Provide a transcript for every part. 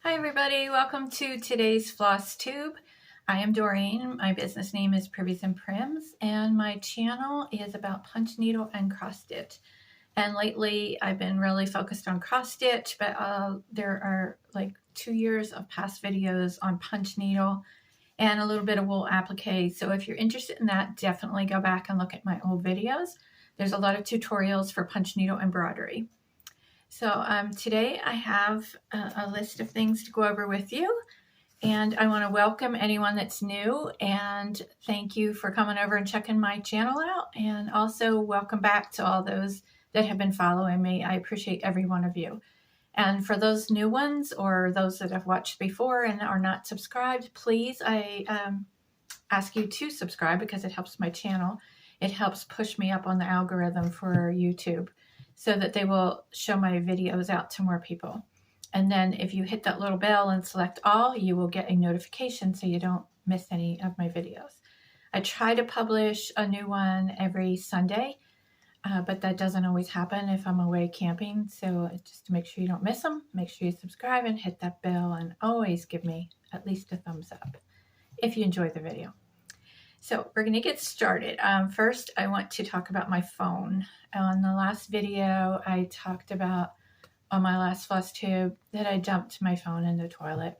Hi everybody, welcome to today's floss tube. I am Doreen. My business name is Privies and Prims, and my channel is about punch needle and cross stitch. And lately I've been really focused on cross stitch, but there are like 2 years of past videos on punch needle and a little bit of wool applique. So if you're interested in that, definitely go back and look at my old videos. There's a lot of tutorials for punch needle embroidery. So today I have a list of things to go over with you, and I want to welcome anyone that's new and thank you for coming over and checking my channel out, and also welcome back to all those that have been following me. I appreciate every one of you. And for those new ones or those that have watched before and are not subscribed, please, I ask you to subscribe because it helps my channel. It helps push me up on the algorithm for YouTube, so that they will show my videos out to more people. And then if you hit that little bell and select all, you will get a notification so you don't miss any of my videos. I try to publish a new one every Sunday, but that doesn't always happen if I'm away camping. So just to make sure you don't miss them, make sure you subscribe and hit that bell, and always give me at least a thumbs up if you enjoyed the video. So we're going to get started. First, I want to talk about my phone. On the last video, I talked about, on my last floss tube, that I dumped my phone in the toilet.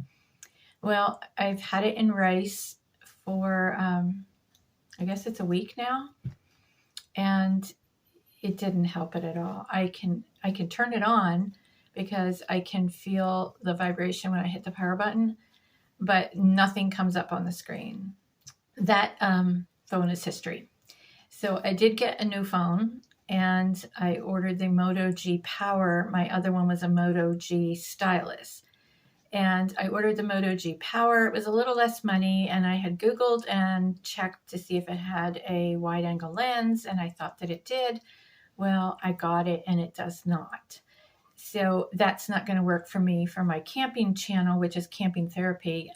Well, I've had it in rice for, I guess it's a week now, and it didn't help it at all. I can turn it on because I can feel the vibration when I hit the power button, but nothing comes up on the screen. That phone is history. So I did get a new phone, and I ordered the Moto G Power. My other one was a Moto G Stylus. And I ordered the Moto G Power. It was a little less money, and I had Googled and checked to see if it had a wide angle lens, and I thought that it did. Well, I got it and it does not. So that's not going to work for me for my camping channel, which is camping therapy,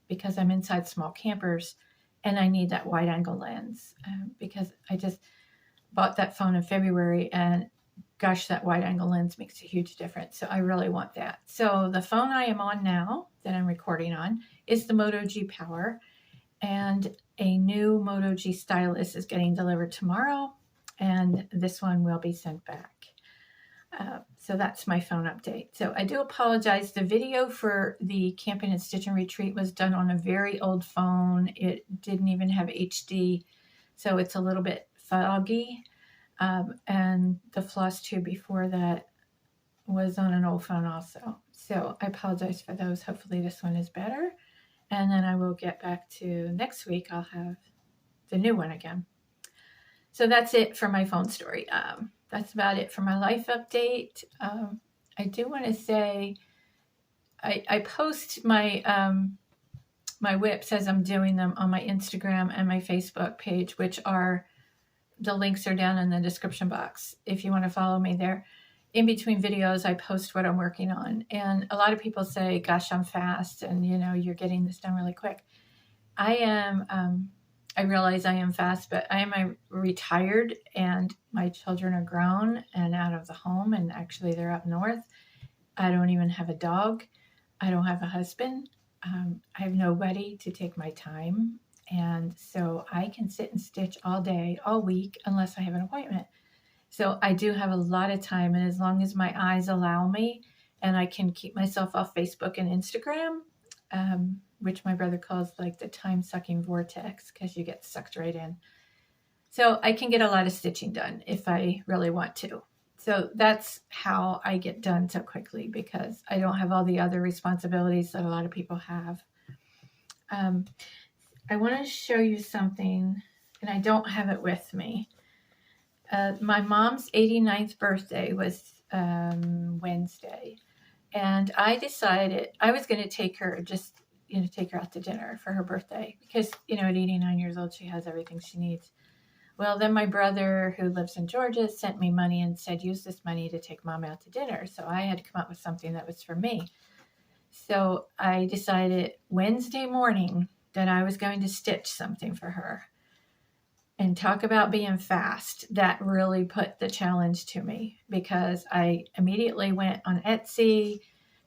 because I'm inside small campers. And I need that wide angle lens because I just bought that phone in February, and gosh, that wide angle lens makes a huge difference. So I really want that. So the phone I am on now that I'm recording on is the Moto G Power, and a new Moto G Stylus is getting delivered tomorrow, and this one will be sent back. So that's my phone update. So I do apologize. The video for the camping and stitching retreat was done on a very old phone. It didn't even have HD, so it's a little bit foggy. And the floss tube before that was on an old phone also. So I apologize for those. Hopefully this one is better. And then I will get back to next week. I'll have the new one again. So that's it for my phone story. That's about it for my life update. I do want to say I post my my WIPs as I'm doing them on my Instagram and my Facebook page, which are, the links are down in the description box if you want to follow me there. In between videos, I post what I'm working on. And a lot of people say, gosh, I'm fast, and you know, you're getting this done really quick. I am, I realize I am fast, but I am retired, and my children are grown and out of the home, and actually they're up north. I don't even have a dog. I don't have a husband. I have nobody to take my time. And so I can sit and stitch all day, all week, unless I have an appointment. So I do have a lot of time, and as long as my eyes allow me, and I can keep myself off Facebook and Instagram, which my brother calls like the time-sucking vortex, because you get sucked right in. So I can get a lot of stitching done if I really want to. So that's how I get done so quickly, because I don't have all the other responsibilities that a lot of people have. I want to show you something, and I don't have it with me. My mom's 89th birthday was Wednesday, and I decided I was going to take her, just take her out to dinner for her birthday, because at 89 years old she has everything she needs. Well, then my brother, who lives in Georgia, sent me money and said, use this money to take mom out to dinner. So I had to come up with something that was for me. So I decided Wednesday morning that I was going to stitch something for her. And talk about being fast. That really put the challenge to me, because I immediately went on Etsy,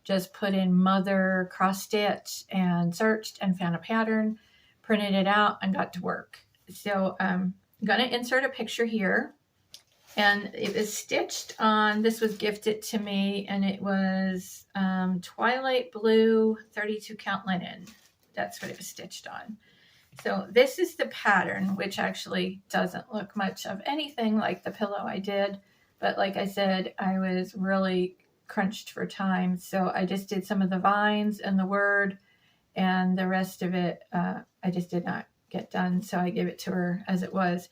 just put in mother cross stitch and searched and found a pattern, printed it out, and got to work. So I'm going to insert a picture here. And it was stitched on, this was gifted to me, and it was Twilight Blue 32 count linen. That's what it was stitched on. So this is the pattern, which actually doesn't look much of anything like the pillow I did. But like I said, I was really crunched for time. So I just did some of the vines and the word, and the rest of it I just did not get done. So I gave it to her as it was.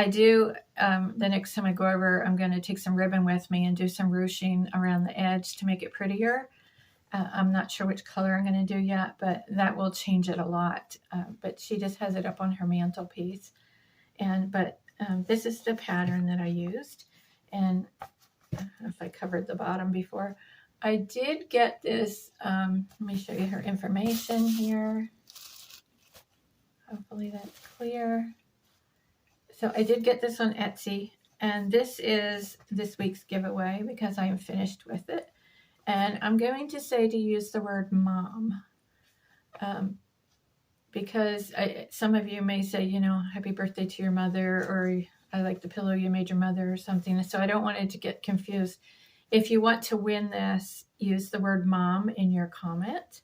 I do, the next time I go over, I'm going to take some ribbon with me and do some ruching around the edge to make it prettier. I'm not sure which color I'm going to do yet, but that will change it a lot. But she just has it up on her mantelpiece. But this is the pattern that I used. And I don't know if I covered the bottom before. I did get this, let me show you her information here. Hopefully that's clear. So I did get this on Etsy, and this is this week's giveaway because I am finished with it. And I'm going to say to use the word mom, because some of you may say, you know, happy birthday to your mother, or I like the pillow you made your mother, or something. So I don't want it to get confused. If you want to win this, use the word mom in your comment,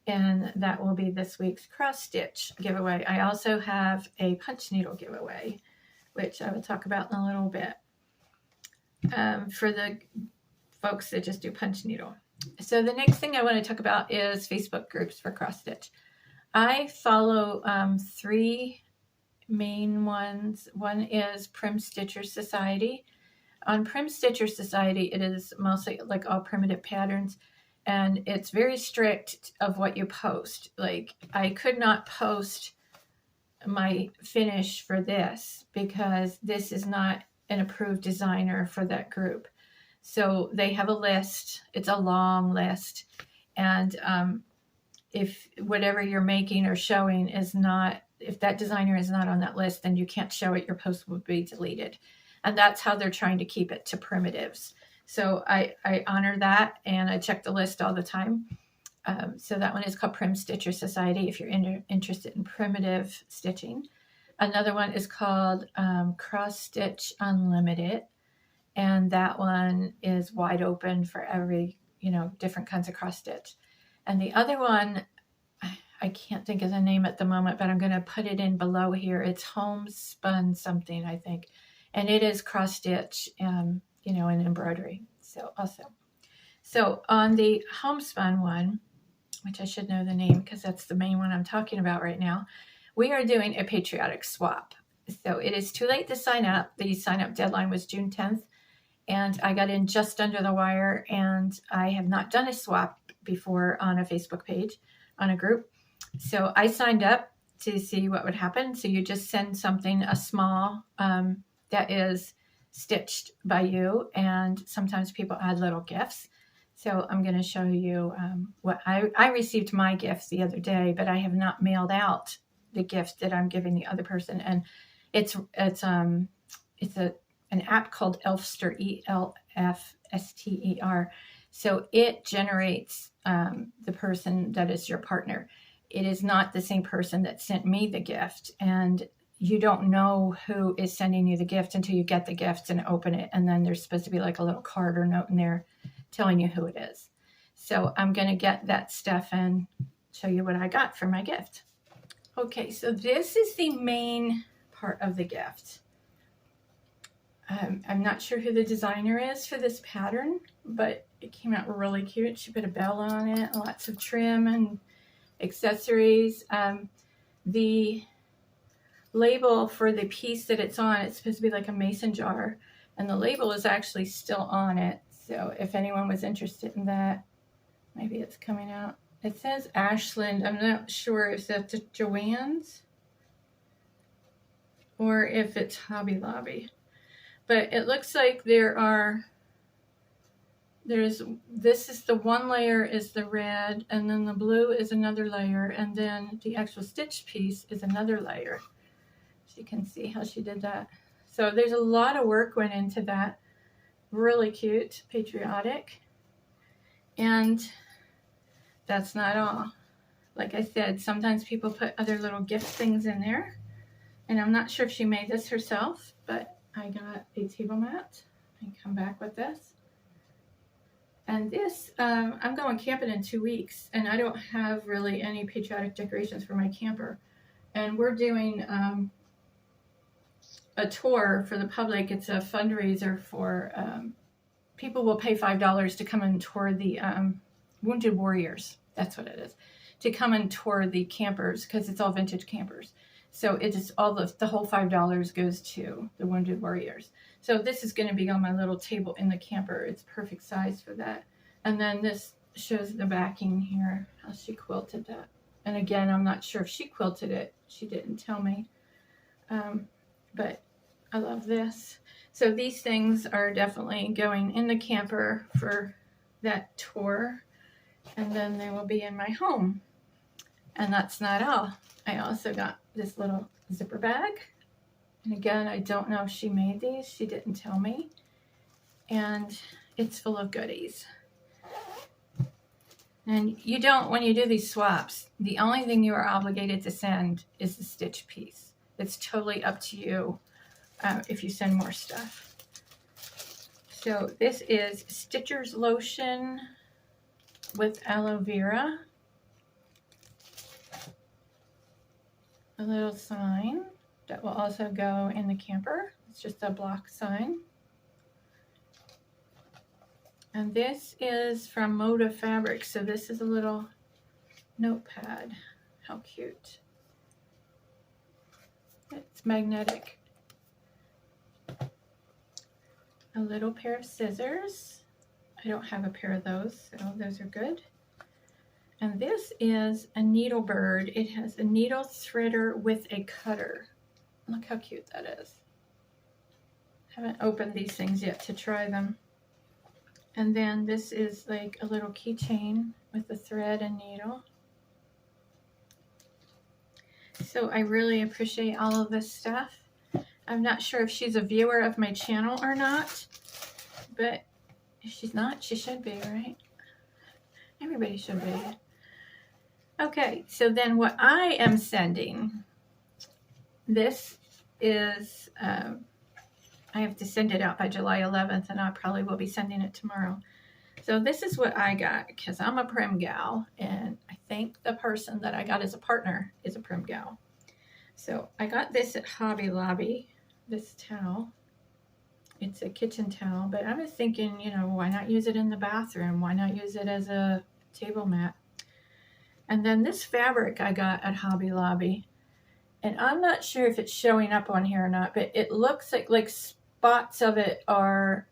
and that will be this week's cross stitch giveaway. I also have a punch needle giveaway, which I will talk about in a little bit, for the folks that just do punch needle. So the next thing I want to talk about is Facebook groups for cross stitch. I follow 3 main ones. One is Prim Stitcher Society. On Prim Stitcher Society, it is mostly like all primitive patterns, and it's very strict of what you post. Like, I could not post my finish for this because this is not an approved designer for that group. So they have a list. It's a long list. And if whatever you're making or showing is not, if that designer is not on that list, then you can't show it. Your post will be deleted. And that's how they're trying to keep it to primitives. So I honor that, and I check the list all the time. So that one is called Prim Stitcher Society if you're interested in primitive stitching. Another one is called Cross Stitch Unlimited, and that one is wide open for every, different kinds of cross stitch. And the other one, I can't think of the name at the moment, but I'm going to put it in below here. It's Homespun something, I think, and it is cross stitch, and embroidery. So on the Homespun one, which I should know the name because that's the main one I'm talking about right now, we are doing a Patriotic swap. So it is too late to sign up. The sign-up deadline was June 10th, and I got in just under the wire, and I have not done a swap before on a Facebook page, on a group. So I signed up to see what would happen. So you just send something, a small, that is stitched by you, and sometimes people add little gifts. So I'm going to show you what I received my gift the other day, but I have not mailed out the gift that I'm giving the other person. And it's an app called Elfster, ELFSTER. So it generates the person that is your partner. It is not the same person that sent me the gift, and you don't know who is sending you the gift until you get the gift and open it. And then there's supposed to be like a little card or note in there telling you who it is. So I'm going to get that stuff and show you what I got for my gift. Okay, so this is the main part of the gift. I'm not sure who the designer is for this pattern, but it came out really cute. She put a bell on it, lots of trim and accessories. The label for the piece that it's on, it's supposed to be like a mason jar, and the label is actually still on it. So if anyone was interested in that, maybe it's coming out. It says Ashland. I'm not sure if that's Joann's or if it's Hobby Lobby. But it looks like this is the one layer is the red, and then the blue is another layer, and then the actual stitch piece is another layer. So you can see how she did that. So there's a lot of work went into that. Really cute, patriotic. And that's not all. Like I said, sometimes people put other little gift things in there. And I'm not sure if she made this herself, but I got a table mat. And come back with this. And this, I'm going camping in 2 weeks, and I don't have really any patriotic decorations for my camper. And we're doing a tour for the public. It's a fundraiser for people will pay $5 to come and tour the Wounded Warriors. That's what it is. To come and tour the campers, because it's all vintage campers. So it just all the whole $5 goes to the Wounded Warriors. So this is going to be on my little table in the camper. It's perfect size for that. And then this shows the backing here, how she quilted that. And again, I'm not sure if she quilted it. She didn't tell me. But I love this. So these things are definitely going in the camper for that tour. And then they will be in my home. And that's not all. I also got this little zipper bag. And again, I don't know if she made these. She didn't tell me. And it's full of goodies. And you don't, when you do these swaps, the only thing you are obligated to send is the stitch piece. It's totally up to you if you send more stuff. So this is Stitcher's Lotion with aloe vera. A little sign that will also go in the camper. It's just a block sign. And this is from Moda Fabric. So this is a little notepad. How cute. It's magnetic. A little pair of scissors. I don't have a pair of those, so those are good. And this is a needle bird. It has a needle threader with a cutter. Look how cute that is. Haven't opened these things yet to try them. And then this is like a little keychain with a thread and needle. So I really appreciate all of this stuff. I'm not sure if she's a viewer of my channel or not, but if she's not, she should be, right? Everybody should be. Okay, so then what I am sending, this is, I have to send it out by July 11th, and I probably will be sending it tomorrow. So this is what I got, because I'm a prim gal, and I think the person that I got as a partner is a prim gal. So I got this at Hobby Lobby, this towel. It's a kitchen towel, but I was thinking, you know, why not use it in the bathroom? Why not use it as a table mat? And then this fabric I got at Hobby Lobby, and I'm not sure if it's showing up on here or not, but it looks like spots of it are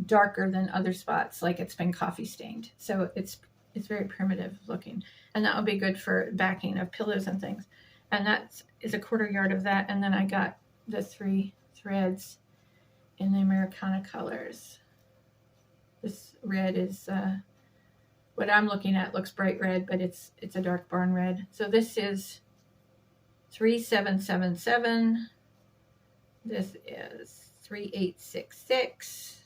darker than other spots, like it's been coffee stained. So it's very primitive looking, and that would be good for backing of pillows and things. And that is a 1/4 yard of that. And then I got the 3 threads in the Americana colors. This red is what I'm looking at looks bright red, but it's a dark barn red. So this is 3777. This is 3866.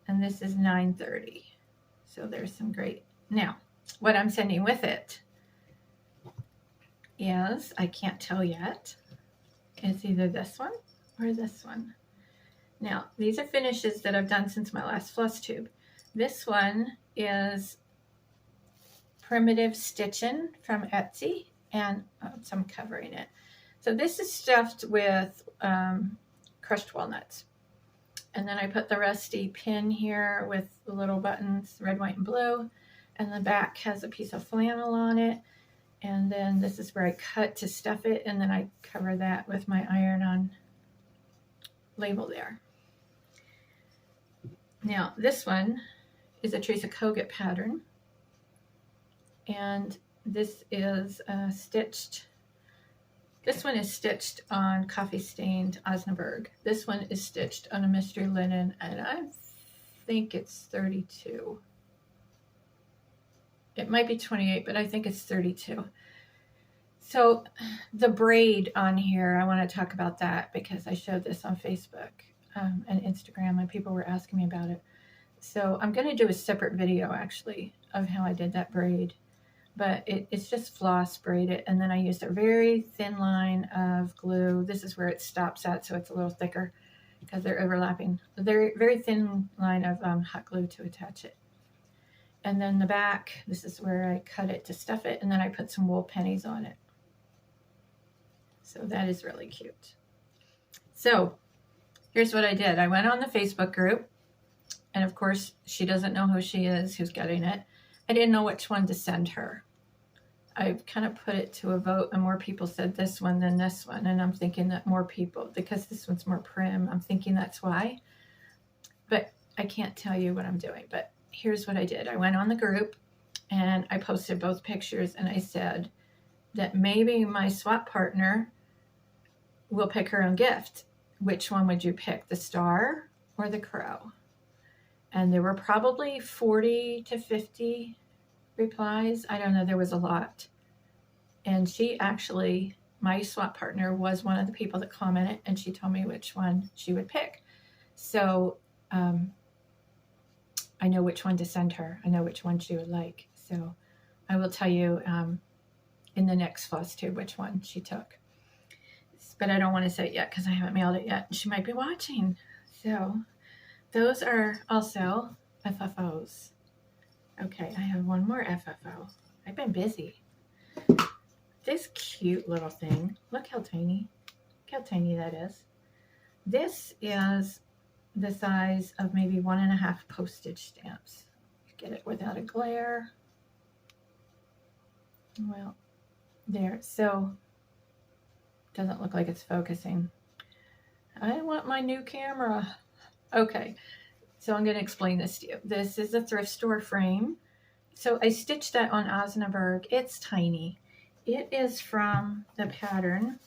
And this is 930. So there's some great. Now, what I'm sending with it is, I can't tell yet, it's either this one or this one. Now, these are finishes that I've done since my last floss tube. This one is Primitive Stitching from Etsy, and so I'm covering it. So this is stuffed with crushed walnuts. And then I put the rusty pin here with the little buttons, red, white, and blue. And the back has a piece of flannel on it. And then this is where I cut to stuff it. And then I cover that with my iron-on label there. Now, this one is a Teresa Kogut pattern. And this is stitched. This one is stitched on coffee stained Osnaburg. This one is stitched on a mystery linen, and I think it's 32. It might be 28, but I think it's 32. So the braid on here, I want to talk about that because I showed this on Facebook and Instagram, and people were asking me about it. So I'm going to do a separate video actually of how I did that braid. but it's just floss braided. And then I used a very thin line of glue. This is where it stops at, so it's a little thicker because they're overlapping. A very, very thin line of hot glue to attach it. And then the back, this is where I cut it to stuff it, and then I put some wool pennies on it. So that is really cute. So here's what I did. I went on the Facebook group, and of course she doesn't know who she is, who's getting it. I didn't know which one to send her. I kind of put it to a vote, and more people said this one than this one, and I'm thinking that more people, because this one's more prim, I'm thinking that's why. But I can't tell you what I'm doing. But here's what I did. I went on the group, and I posted both pictures, and I said that maybe my swap partner will pick her own gift. Which one would you pick, the star or the crow? And there were probably 40 to 50 replies. I don't know, there was a lot. And she actually, my swap partner, was one of the people that commented, and she told me which one she would pick. So I know which one to send her. I know which one she would like. So I will tell you in the next floss tube which one she took. But I don't want to say it yet because I haven't mailed it yet. She might be watching. So those are also FFOs. Okay, I have one more FFO. I've been busy. This cute little thing. Look how tiny. Look how tiny that is. This is the size of maybe 1.5 postage stamps. Get it without a glare. Well, there. So, doesn't look like it's focusing. I want my new camera. Okay, so I'm going to explain this to you. This is a thrift store frame. So I stitched that on Osnaburg. It's tiny. It is from the pattern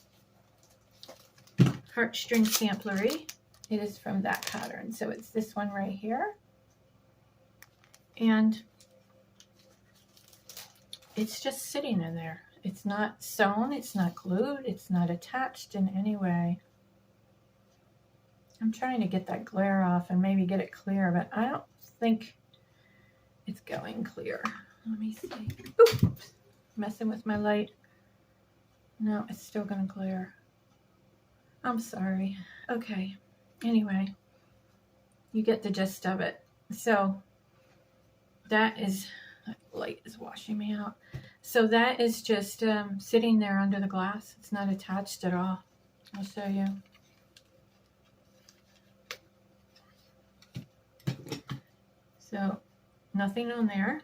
Heartstring Samplery. It is from that pattern. So it's this one right here. And it's just sitting in there. It's not sewn, it's not glued, it's not attached in any way. I'm trying to get that glare off and maybe get it clear, but I don't think it's going clear. Let me see. Oops, messing with my light. No, it's still gonna glare. I'm sorry. Okay. Anyway, you get the gist of it. So that light is washing me out. So that is just sitting there under the glass. It's not attached at all. I'll show you. So nothing on there.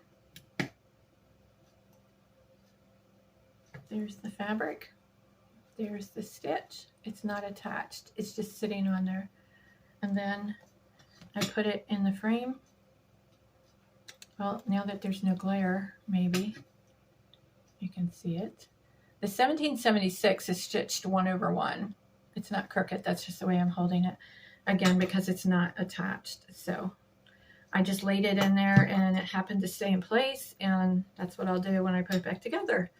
There's the fabric. There's the stitch. It's not attached. It's just sitting on there. And then I put it in the frame. Well, now that there's no glare, maybe you can see it. The 1776 is stitched 1/1. It's not crooked. That's just the way I'm holding it. Again, because it's not attached. So I just laid it in there and it happened to stay in place. And that's what I'll do when I put it back together.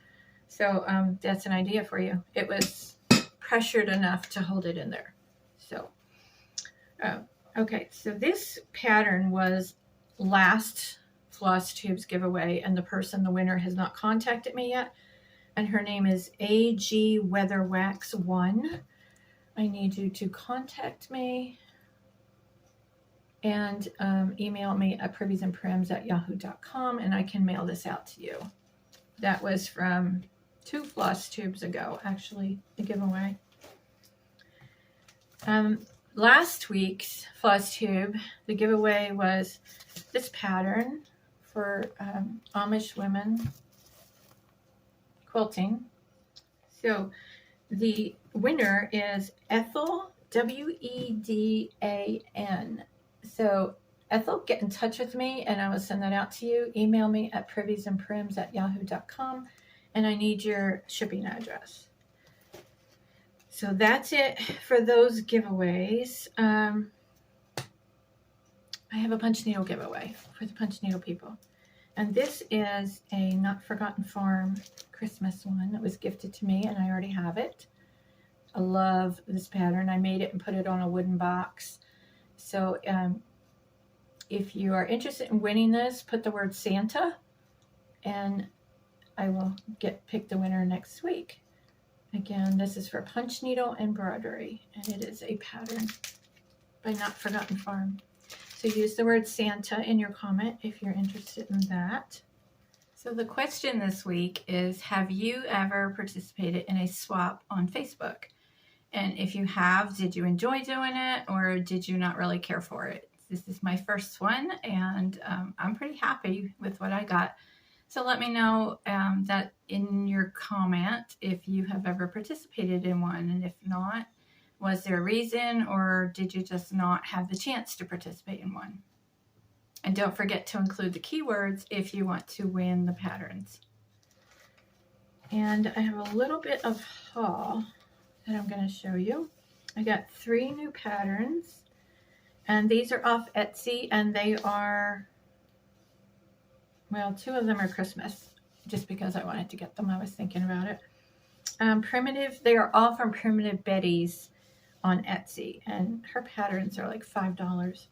So that's an idea for you. It was pressured enough to hold it in there. So, okay. So this pattern was last Floss Tubes giveaway, and the winner has not contacted me yet, and her name is AG Weatherwax 1. I need you to contact me and email me at priviesandprims@yahoo.com, and I can mail this out to you. That was from 2 Floss Tubes ago, actually, the giveaway. Last week's Floss Tube, the giveaway was this pattern for Amish women quilting. So the winner is Ethel, W-E-D-A-N. So Ethel, get in touch with me and I will send that out to you. Email me at priviesandprims@yahoo.com, and I need your shipping address. So that's it for those giveaways. I have a punch needle giveaway for the punch needle people. And this is a Not Forgotten Farm Christmas one that was gifted to me, and I already have it. I love this pattern. I made it and put it on a wooden box. So if you are interested in winning this, put the word Santa and I will pick the winner next week. Again, this is for Punch Needle Embroidery, and it is a pattern by Not Forgotten Farm. So use the word Santa in your comment if you're interested in that. So the question this week is, have you ever participated in a swap on Facebook? And if you have, did you enjoy doing it, or did you not really care for it? This is my first one, and I'm pretty happy with what I got. So let me know that in your comment if you have ever participated in one, and if not, was there a reason, or did you just not have the chance to participate in one? And don't forget to include the keywords if you want to win the patterns. And I have a little bit of haul that I'm going to show you. I got 3 new patterns, and these are off Etsy, and they are, well, 2 of them are Christmas, just because I wanted to get them. I was thinking about it. Primitive, they are all from Primitive Betty's on Etsy, and her patterns are like $5.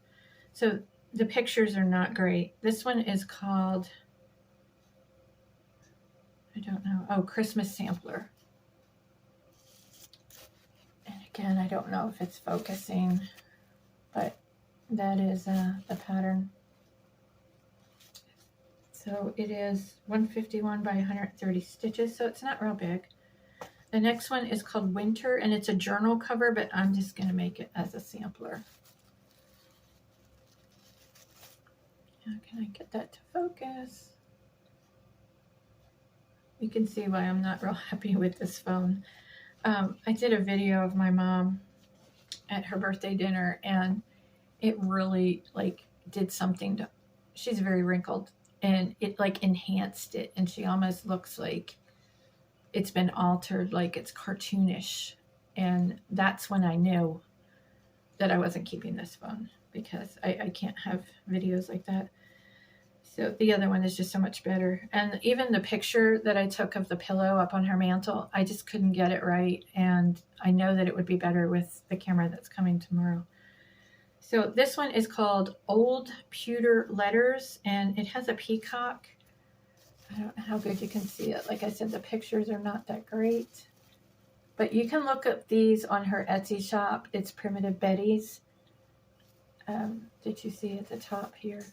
So the pictures are not great. This one is called, I don't know, oh, Christmas Sampler. And again, I don't know if it's focusing, but that is the pattern. So it is 151 by 130 stitches, so it's not real big. The next one is called Winter, and it's a journal cover, but I'm just going to make it as a sampler. How can I get that to focus? You can see why I'm not real happy with this phone. I did a video of my mom at her birthday dinner, and it really like did something to, she's very wrinkled, and it like enhanced it, and she almost looks like it's been altered, like it's cartoonish. And that's when I knew that I wasn't keeping this phone, because I can't have videos like that. So the other one is just so much better. And even the picture that I took of the pillow up on her mantle, I just couldn't get it right. And I know that it would be better with the camera that's coming tomorrow. So this one is called Old Pewter Letters, and it has a peacock. I don't know how good you can see it. Like I said, the pictures are not that great. But you can look up these on her Etsy shop. It's Primitive Betty's. Did you see at the top here?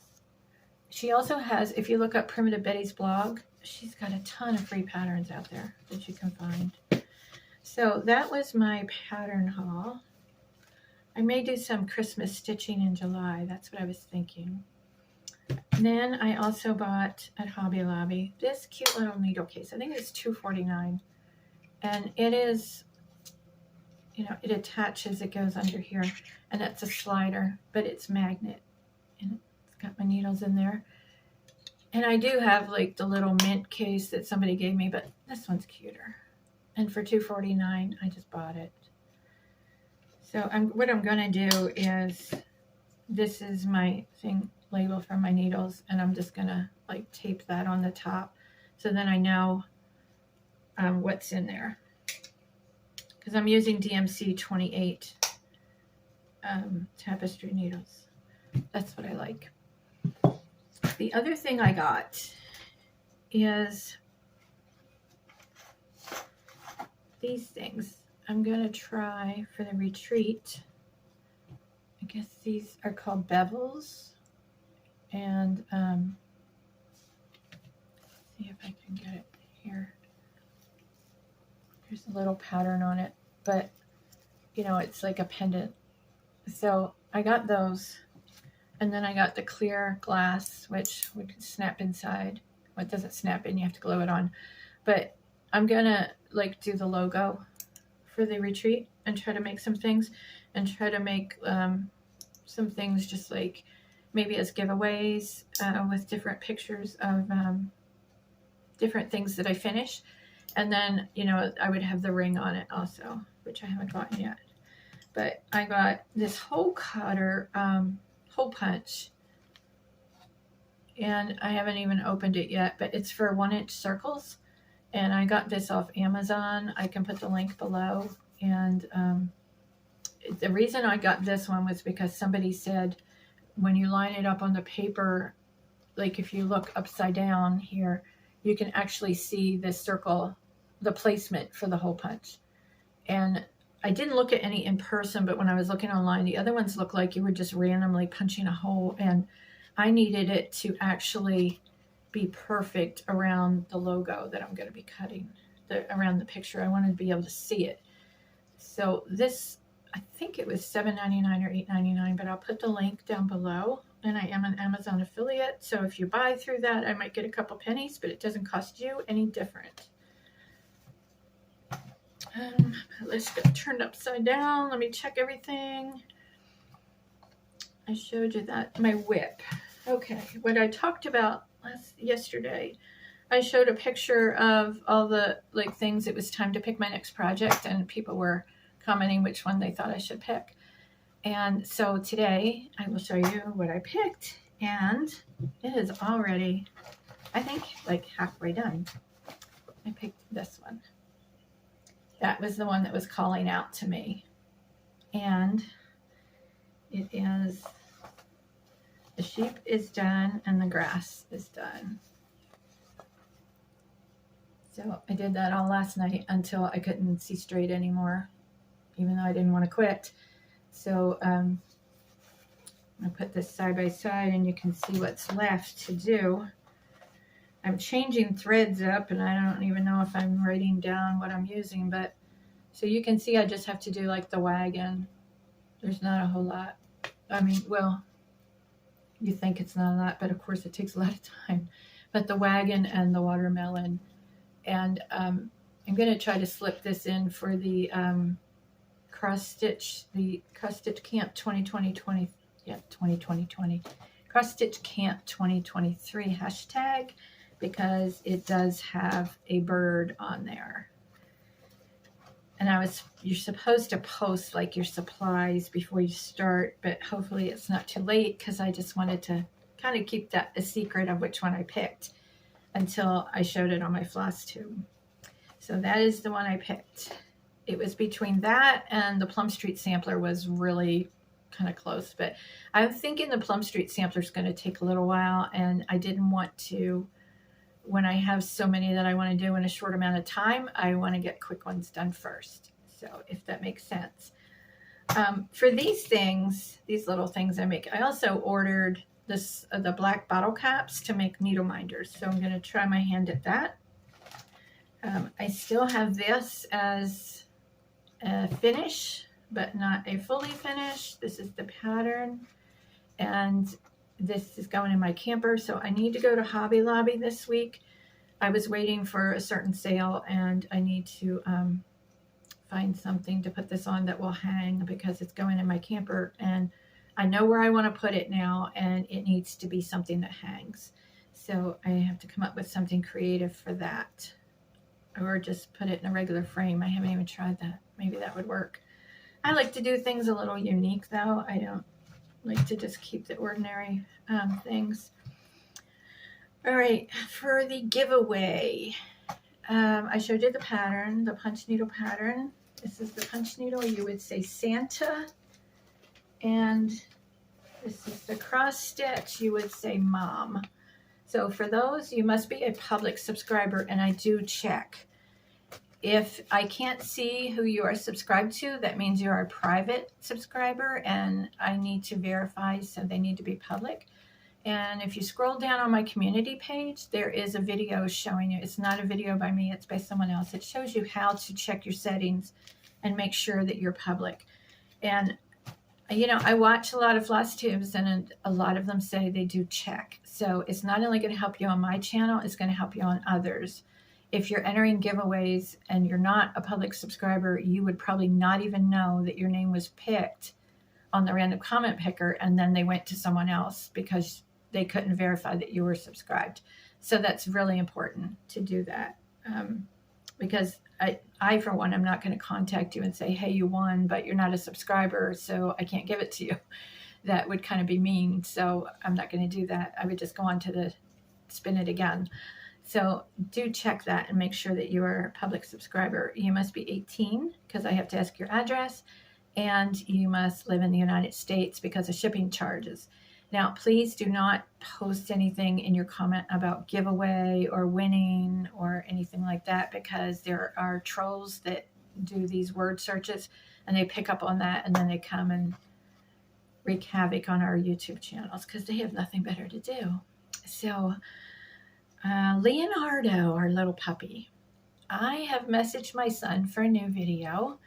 She also has, if you look up Primitive Betty's blog, she's got a ton of free patterns out there that you can find. So that was my pattern haul. I may do some Christmas stitching in July. That's what I was thinking. And then I also bought at Hobby Lobby this cute little needle case. I think it's $2.49. And it is, you know, it attaches, it goes under here. And it's a slider, but it's magnet. And it's got my needles in there. And I do have like the little mint case that somebody gave me, but this one's cuter. And for $2.49, I just bought it. So what I'm going to do is, this is my thing, label for my needles, and I'm just going to like tape that on the top. So then I know what's in there. Because I'm using DMC 28 tapestry needles. That's what I like. The other thing I got is these things. I'm going to try for the retreat. I guess these are called bevels. And see if I can get it here. There's a little pattern on it, but you know, it's like a pendant. So I got those. And then I got the clear glass, which would snap inside. Well, it doesn't snap in, you have to glue it on. But I'm gonna like do the logo for the retreat and try to make some things, and try to make some things just like maybe as giveaways with different pictures of different things that I finish. And then, you know, I would have the ring on it also, which I haven't gotten yet. But I got this hole cutter, hole punch, and I haven't even opened it yet, but it's for 1-inch circles. And I got this off Amazon. I can put the link below. And the reason I got this one was because somebody said when you line it up on the paper, like if you look upside down here, you can actually see this circle, the placement for the hole punch. And I didn't look at any in person, but when I was looking online, the other ones looked like you were just randomly punching a hole, and I needed it to actually be perfect around the logo that I'm going to be cutting, around the picture. I wanted to be able to see it. So this, I think it was $7.99 or $8.99, but I'll put the link down below. And I am an Amazon affiliate, so if you buy through that, I might get a couple pennies, but it doesn't cost you any different. Let's get turned upside down. Let me check everything. I showed you that, my WIP. Okay, what I talked about yesterday, I showed a picture of all the things. It was time to pick my next project, and people were commenting which one they thought I should pick. And so today I will show you what I picked, and it is already, I think, like halfway done. I picked this one. That was the one that was calling out to me. And it is, the sheep is done and the grass is done. So I did that all last night until I couldn't see straight anymore, even though I didn't want to quit. So I put this side by side and you can see what's left to do. I'm changing threads up, and I don't even know if I'm writing down what I'm using, but so you can see I just have to do like the wagon. There's not a whole lot. I mean, well, you think it's not a lot, but of course it takes a lot of time. But the wagon and the watermelon, and I'm going to try to slip this in for the cross stitch camp 2020, cross stitch camp 2023 hashtag, because it does have a bird on there. And you're supposed to post like your supplies before you start, but hopefully it's not too late, because I just wanted to kind of keep that a secret of which one I picked until I showed it on my floss tube. So that is the one I picked. It was between that and the Plum Street sampler was really kind of close, but I'm thinking the Plum Street sampler is going to take a little while, and I didn't want to, when I have so many that I want to do in a short amount of time, I want to get quick ones done first. So if that makes sense. For these things, these little things I make, I also ordered the black bottle caps to make needle minders. So I'm going to try my hand at that. I still have this as a finish, but not a fully finished. This is the pattern, and this is going in my camper. So I need to go to Hobby Lobby this week. I was waiting for a certain sale, and I need to find something to put this on that will hang, because it's going in my camper, and I know where I want to put it now, and it needs to be something that hangs. So I have to come up with something creative for that, or just put it in a regular frame. I haven't even tried that. Maybe that would work. I like to do things a little unique, though. I don't like to just keep the ordinary things. All right, for the giveaway, I showed you the pattern, the punch needle pattern. This is the punch needle. You would say Santa. And this is the cross stitch. You would say Mom. So for those, you must be a public subscriber, and I do check. If I can't see who you are subscribed to, that means you're a private subscriber, and I need to verify, so they need to be public. And if you scroll down on my community page, there is a video showing you. It's not a video by me, it's by someone else. It shows you how to check your settings and make sure that you're public. And you know, I watch a lot of floss tubes, and a lot of them say they do check. So it's not only going to help you on my channel, it's going to help you on others. If you're entering giveaways and you're not a public subscriber, you would probably not even know that your name was picked on the random comment picker, and then they went to someone else because they couldn't verify that you were subscribed. So that's really important to do that, because I, for one, I'm not going to contact you and say, hey, you won, but you're not a subscriber, so I can't give it to you. That would kind of be mean, so I'm not going to do that. I would just go on to the spin it again. So do check that and make sure that you are a public subscriber. You must be 18, because I have to ask your address, and you must live in the United States because of shipping charges. Now, please do not post anything in your comment about giveaway or winning or anything like that, because there are trolls that do these word searches and they pick up on that, and then they come and wreak havoc on our YouTube channels because they have nothing better to do. So, Leonardo, our little puppy, I have messaged my son for a new video,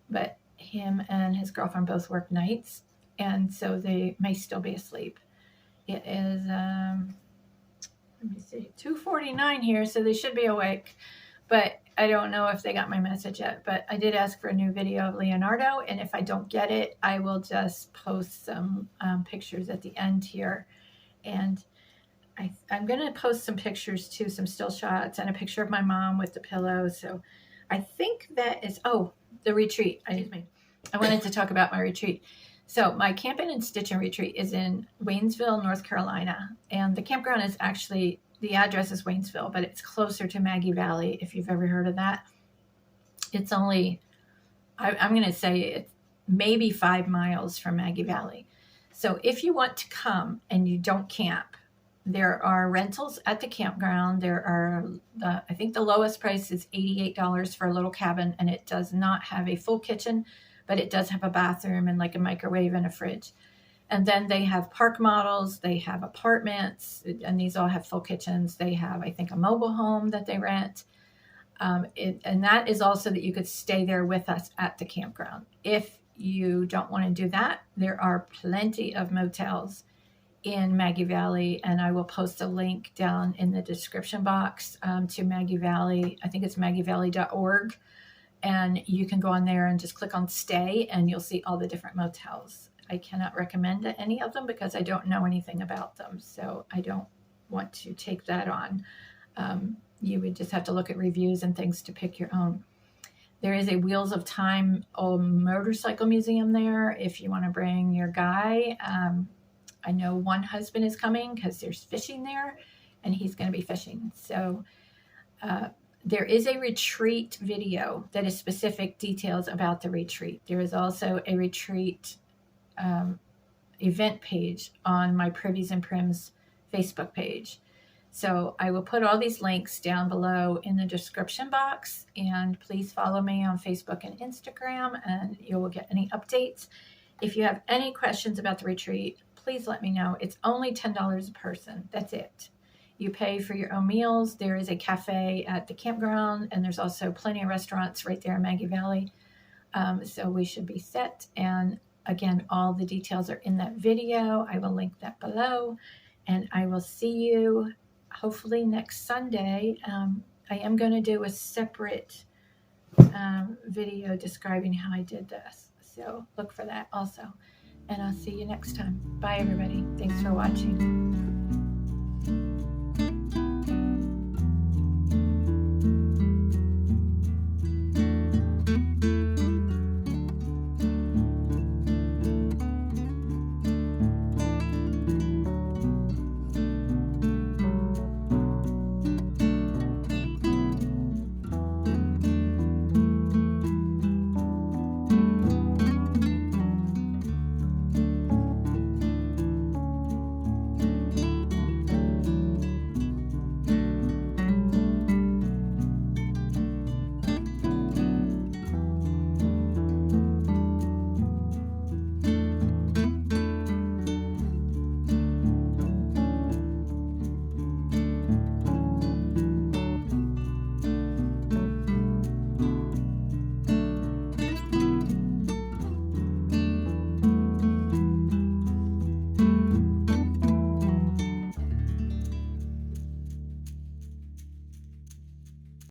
but him and his girlfriend both work nights, and so they may still be asleep. It is, let me see, 2:49 here, so they should be awake, but I don't know if they got my message yet. But I did ask for a new video of Leonardo, and if I don't get it, I will just post some pictures at the end here. And I'm going to post some pictures too, some still shots and a picture of my mom with the pillow. So I think that is, oh, the retreat. I wanted to talk about my retreat. So my Camping and Stitching retreat is in Waynesville, North Carolina. And the campground is actually, the address is Waynesville, but it's closer to Maggie Valley, if you've ever heard of that. It's only, I'm going to say it's maybe 5 miles from Maggie Valley. So if you want to come and you don't camp, there are rentals at the campground. There are, I think the lowest price is $88 for a little cabin, and it does not have a full kitchen, but it does have a bathroom and like a microwave and a fridge. And then they have park models, they have apartments, and these all have full kitchens. They have, I think, a mobile home that they rent. And that is also that you could stay there with us at the campground. If you don't want to do that, there are plenty of motels in Maggie Valley, and I will post a link down in the description box to Maggie Valley. I think it's maggievalley.org, and you can go on there and just click on stay, and you'll see all the different motels. I cannot recommend any of them because I don't know anything about them, so I don't want to take that on. You would just have to look at reviews and things to pick your own. There is a Wheels of Time motorcycle museum there if you want to bring your guy. I know one husband is coming because there's fishing there, and he's going to be fishing. So there is a retreat video that is specific details about the retreat. There is also a retreat event page on my Privies and Prims Facebook page. So I will put all these links down below in the description box, and please follow me on Facebook and Instagram, and you will get any updates. If you have any questions about the retreat, please let me know. It's only $10 a person. That's it. You pay for your own meals. There is a cafe at the campground, and there's also plenty of restaurants right there in Maggie Valley. So we should be set. And again, all the details are in that video. I will link that below, and I will see you hopefully next Sunday. I am going to do a separate video describing how I did this. So look for that also. And I'll see you next time. Bye, everybody. Thanks for watching.